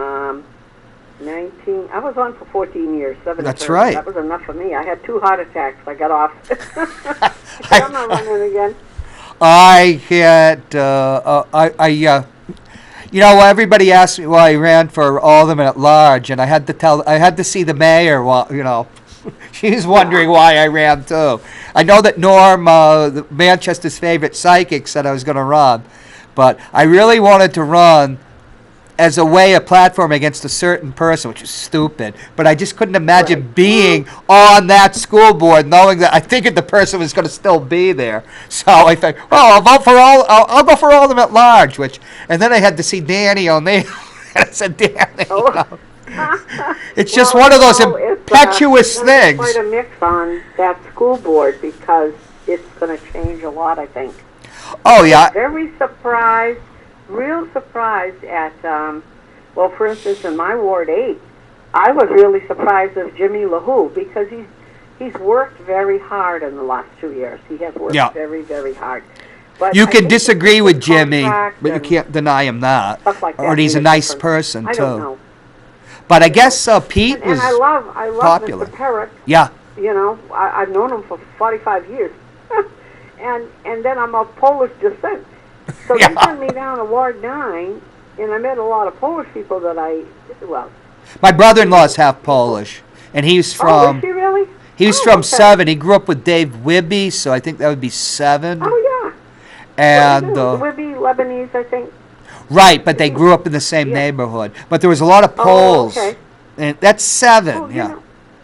19. I was on for 14 years. 7 That's terms. right. That was enough for me. I had 2 heart attacks. I got off. I'm not running again. I can't. You know, everybody asked me why I ran for Alderman at large, and I had to see the mayor. Well, you know, she's wondering why I ran too. I know that Norm, Manchester's favorite psychic, said I was going to run, but I really wanted to run as a platform against a certain person, which is stupid. But I just couldn't imagine being on that school board, knowing that I figured the person was going to still be there. So I thought, well, I'll go for Alderman at large. And then I had to see Danny O'Neill, and I said, Danny, you know, it's just one of those impetuous things. There's quite a mix on that school board because it's going to change a lot, I think. Oh yeah. Very surprised. Real surprised at, for instance, in my Ward 8, I was really surprised of Jimmy LaHoo because he's worked very hard in the last 2 years. He has worked very, very hard. But you I can think disagree with Jimmy, contract but you and can't deny him that. stuff like that Or he's a made nice difference. person, I too. don't know. But I guess Pete was And I love popular. Mr. Perrick. Yeah. You know, I've known him for 45 years. and then I'm of Polish descent. So they sent me down to Ward 9, and I met a lot of Polish people that My brother-in-law's half Polish, and he's from... is he really? He's from 7. He grew up with Dave Wibby, so I think that would be 7. Oh, yeah. And Wibby, Lebanese, I think. right, but they grew up in the same neighborhood. But there was a lot of Poles. Oh, okay. And that's 7, Oh, yeah, yeah.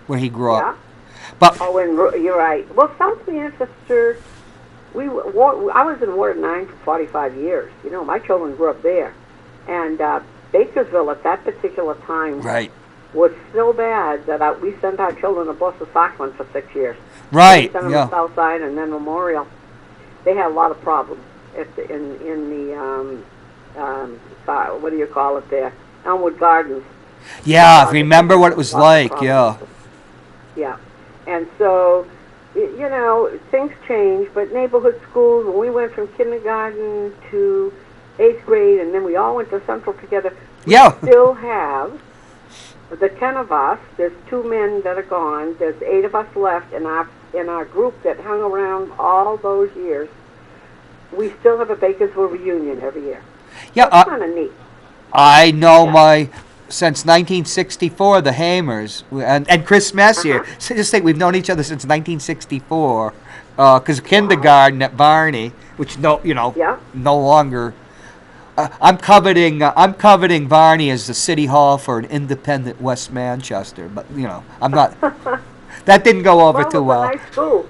where he grew Yeah. up. But Oh, and you're right. Well, South Manchester, I was in Ward 9 for 45 years. You know, my children grew up there. And Bakersville at that particular time right, was so bad that we sent our children to Bossa Sockland for 6 years. right, We sent them yeah. to Southside and then Memorial. They had a lot of problems in the, what do you call it there? Elmwood Gardens. Yeah, remember what it was Lots of like, problems. yeah. Yeah. And so, you know, things change, but neighborhood schools, when we went from kindergarten to 8th grade, and then we all went to Central together, we still have, the 10 of us, there's 2 men that are gone, there's 8 of us left in our group that hung around all those years. We still have a Bakersville reunion every year. Yeah, That's kind of neat. I know since 1964, the Hamers, and Chris Messier. So just think, we've known each other since 1964, because kindergarten at Barney, which no longer. I'm coveting Barney as the city hall for an independent West Manchester, but I'm not. That didn't go over too well. It was a nice school.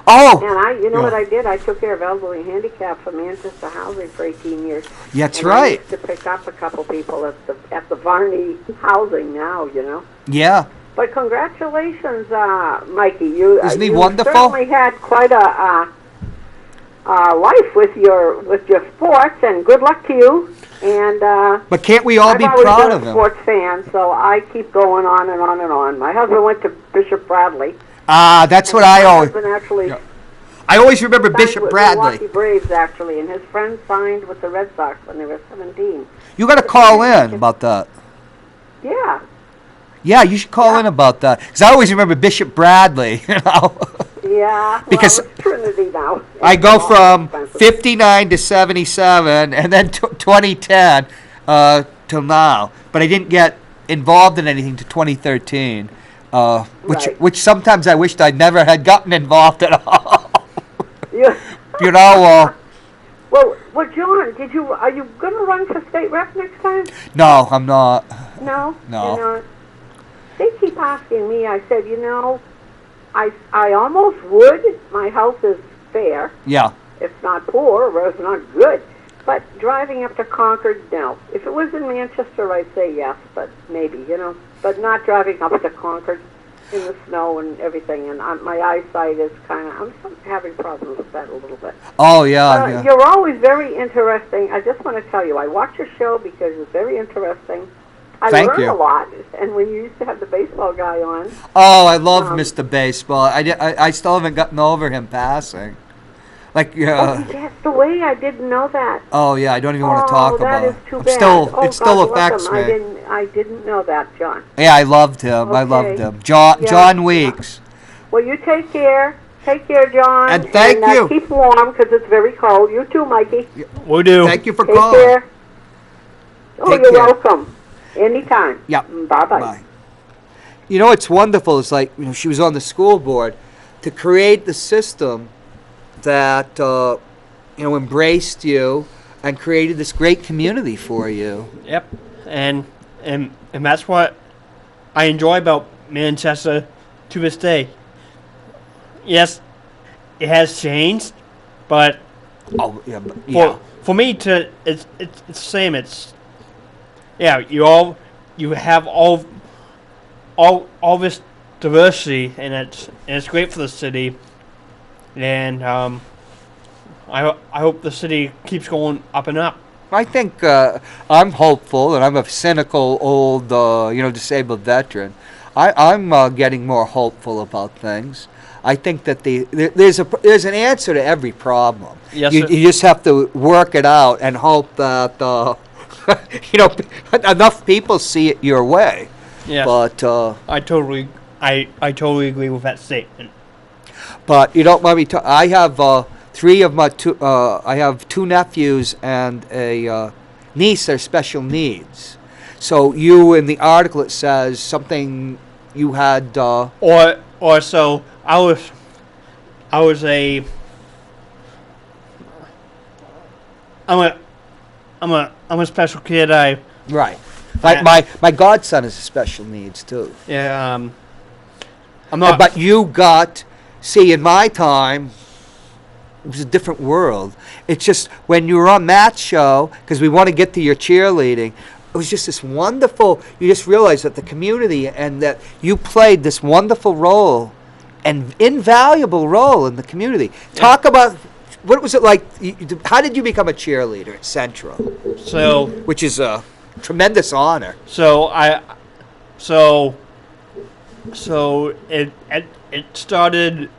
Oh, And what I did? I took care of elderly and handicapped for Manchester Housing for 18 years. That's and right. I used to pick up a couple people at the Varney Housing now, Yeah. But congratulations, Mikey. Isn't he wonderful? You certainly had quite a life with your sports, and good luck to you. And but can't we all be proud of I'm always him? a sports fan, so I keep going on and on and on. My husband went to Bishop Bradley. That's what I always. Actually, I always remember Signed Bishop with Bradley. Milwaukee Braves, actually, and his friend signed with the Red Sox when they were 17. You got to call in about that. Yeah. Yeah, you should call in about that. Because I always remember Bishop Bradley, you know. Yeah. Because well, it's Trinity now. I It's go all from expensive. 59 to 77, and then 2010 till now. But I didn't get involved in anything to 2013, Right. which sometimes I wished I never had gotten involved at all. Yeah. You know, Well, John, are you going to run for state rep next time? no, I'm not. No? No. You're not? They keep asking me. I said, I almost would. My health is fair. Yeah. It's not poor, or it's not good. But driving up to Concord, no. If it was in Manchester, I'd say yes, but maybe, But not driving up to Concord in the snow and everything. And my eyesight is I'm having problems with that a little bit. Oh, yeah. You're always very interesting. I just want to tell you, I watch your show because it's very interesting. I Thank learn you. a lot. And when you used to have the baseball guy on. Oh, I love Mr. Baseball. I still haven't gotten over him passing. Like, He passed away. I didn't know that. Oh, yeah, I don't even want to talk about that it. is too bad. It still God affects bless me. him. I didn't know that, John. Yeah, I loved him. I loved Okay. him. John Yeah. Weeks. Well, you take care. Take care, John. And thank you. Keep warm because it's very cold. You too, Mikey. We do. Thank you for Take calling. care. Oh, Take you're care. welcome. Anytime. Yeah. Bye-bye. Bye. You know, it's wonderful. It's like, she was on the school board to create the system that, embraced you and created this great community for you. Yep. And that's what I enjoy about Manchester to this day. Yes, it has changed, but Oh, yeah. But, yeah. for me to it's the same. It's you have all this diversity, and it's great for the city, and I hope the city keeps going up and up. I think I'm hopeful, and I'm a cynical old, disabled veteran. I'm getting more hopeful about things. I think that there's an answer to every problem. Yes, you sir. just have to work it out and hope that enough people see it your way. Yes. But I totally agree with that statement. But you don't mind me. I have three of my two. I have two nephews and a niece that are special needs. So you in the article it says something you had. Or so I was a. I'm a special kid. Right. My godson is special needs too. I'm not. But you got. See, in my time, it was a different world. It's just when you were on that show, because we want to get to your cheerleading, it was just this wonderful, you just realize that the community and that you played this wonderful role, an invaluable role in the community. Talk about, what was it like, how did you become a cheerleader at Central? So Which is a tremendous honor. So it started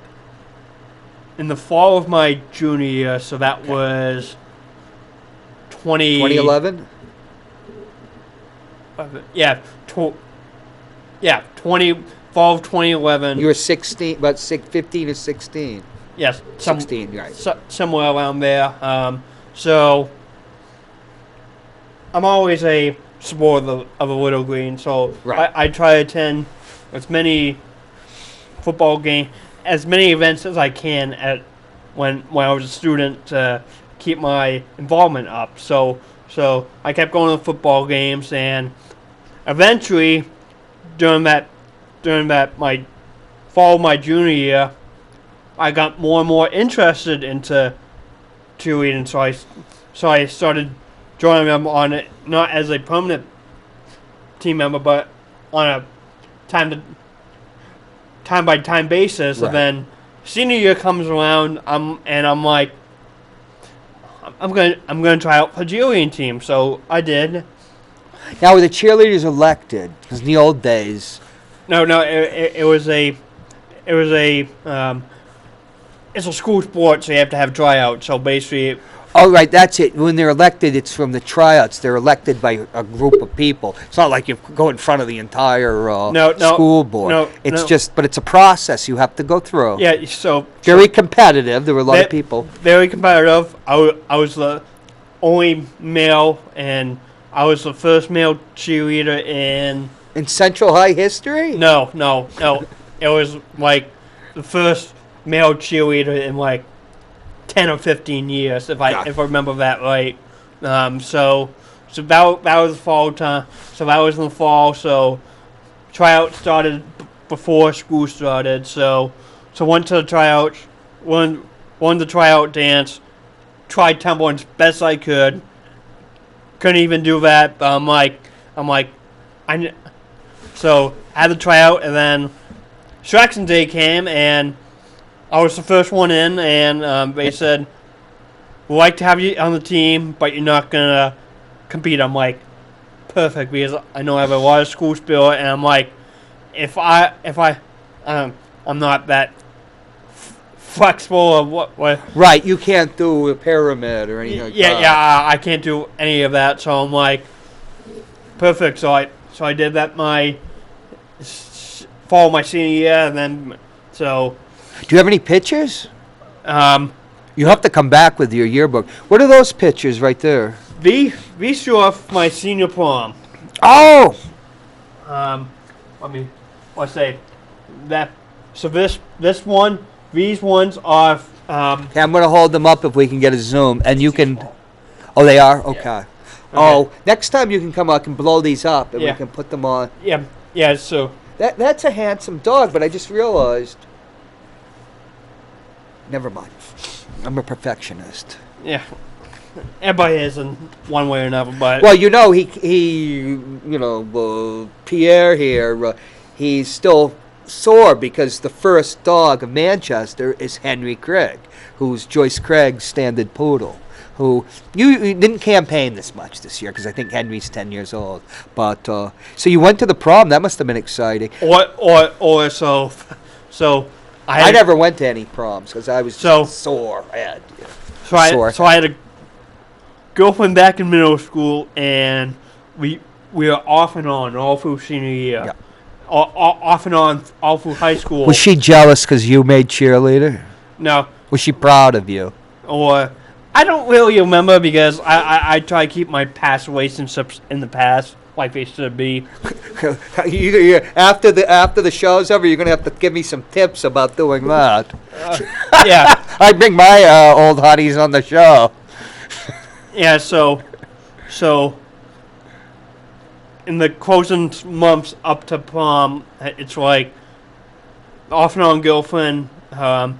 in the fall of my junior year, so that was 2011? Yeah, 20 fall of 2011. You were 16, about 15 or 16. Yes, 16, right. somewhere around there. So I'm always a supporter of the Little Green, so Right. I try to attend as many football games, as many events as I can at when I was a student to keep my involvement up. So I kept going to football games, and eventually during that my fall of my junior year, I got more and more interested into cheerleading, so I started joining them on it, not as a permanent team member, but on a time by time basis. Right. And then senior year comes around, I'm like, I'm gonna try out for the cheerleading team. So I did. Now, were the cheerleaders elected? Because in the old days, No, it was a it's a school sport, so you have to have tryouts. So basically, Oh, right, that's it. When they're elected, it's from the tryouts. They're elected by a group of people. It's not like you go in front of the entire school board. But it's a process you have to go through. yeah. So Very competitive. There were a lot of people. Very competitive. I was the only male, and I was the first male cheerleader in. In Central High history? No. It was like the first male cheerleader in like 10 or 15 years, if I remember that right. So that was the fall time. So that was in the fall. So tryout started before school started. So went to the tryouts, won the tryout dance, tried tumbling as best I could. Couldn't even do that. But so I had the tryout, and then selection day came, and I was the first one in, and they said, we'd like to have you on the team, but you're not going to compete. I'm like, perfect, because I know I have a lot of school spirit, and I'm like, I'm not that flexible of what. Right, you can't do a pyramid or anything like that. Yeah, I can't do any of that, so I'm like, perfect. So I did that my fall of my senior year, and then, so. Do you have any pictures? You have to come back with your yearbook. What are those pictures right there? These show off my senior prom. Oh! Let's say that. So this one, these ones are. Okay, I'm going to hold them up if we can get a zoom, and you can. Oh, they are. Okay. Yeah. Oh, next time you can come, I can blow these up, and we can put them on. Yeah. So that's a handsome dog, but I just realized. Never mind. I'm a perfectionist. Yeah. Everybody is in one way or another, but. Well, Pierre here, he's still sore because the first dog of Manchester is Henry Craig, who's Joyce Craig's standard poodle. Who you didn't campaign this much this year because I think Henry's 10 years old. But so you went to the prom. That must have been exciting. I never went to any proms because I was sore. So I had a girlfriend back in middle school, and we were off and on all through senior year. Yeah. Off and on all through high school. Was she jealous because you made cheerleader? No. Was she proud of you? Or I don't really remember because I try to keep my past relationships in the past like they should be. After the show's over, you're gonna have to give me some tips about doing that. Yeah, I bring my old hotties on the show. Yeah, so in the closing months up to prom, it's like off and on girlfriend. Her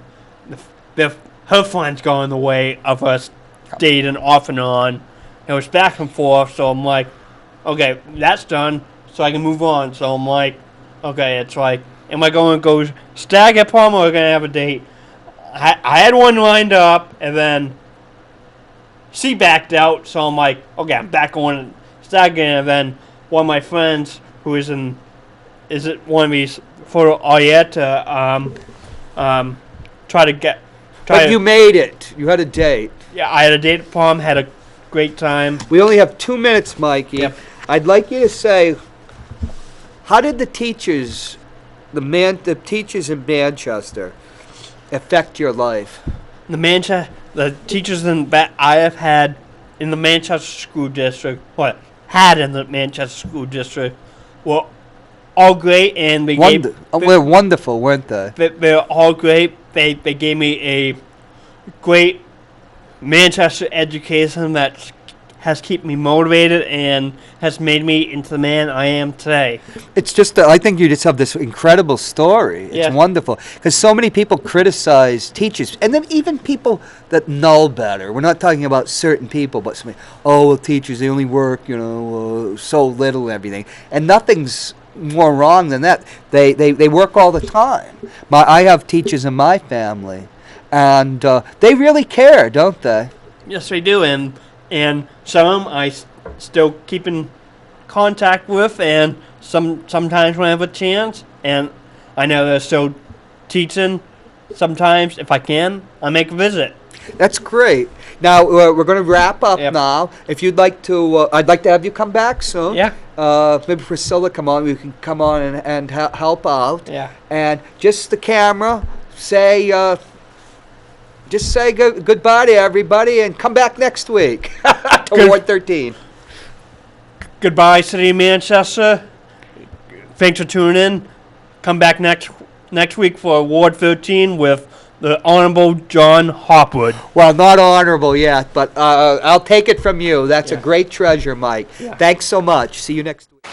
friends going the way of us dating off and on. It was back and forth, so I'm like, okay, that's done, so I can move on. So I'm like, okay, it's like, am I going to go stag at prom or are we going to have a date? I had one lined up, and then she backed out, so I'm like, okay, I'm back on stag again, and then one of my friends who is one of these for Arietta, try to get. But you made it. You had a date. Yeah, I had a date at prom, had a great time. We only have 2 minutes, Mikey. Yep. I'd like you to say, how did the teachers teachers in Manchester affect your life? The teachers I have had in the Manchester School District, were all great, and we're wonderful, weren't they? They're all great. They gave me a great Manchester education that has kept me motivated and has made me into the man I am today. It's just I think you just have this incredible story. It's wonderful because so many people criticize teachers, and then even people that know better. We're not talking about certain people, but teachers, they only work so little and everything, and nothing's more wrong than that. They work all the time. I have teachers in my family, and they really care, don't they? Yes, they do, and some I still keep in contact with, and sometimes when I have a chance, and I know they're still teaching, sometimes, if I can, I make a visit. That's great. Now we're going to wrap up Yep. now. If you'd like to, I'd like to have you come back soon. Yeah. Maybe Priscilla come on. We can come on and help out. Yeah. And just the camera. Say goodbye to everybody and come back next week to Good. Ward 13. Goodbye, City of Manchester. Thanks for tuning in. Come back next week for Ward 13 with the Honorable Jon Hopwood. Well, not honorable yet, but I'll take it from you. That's a Yeah. great treasure, Mike. Yeah. Thanks so much. See you next week.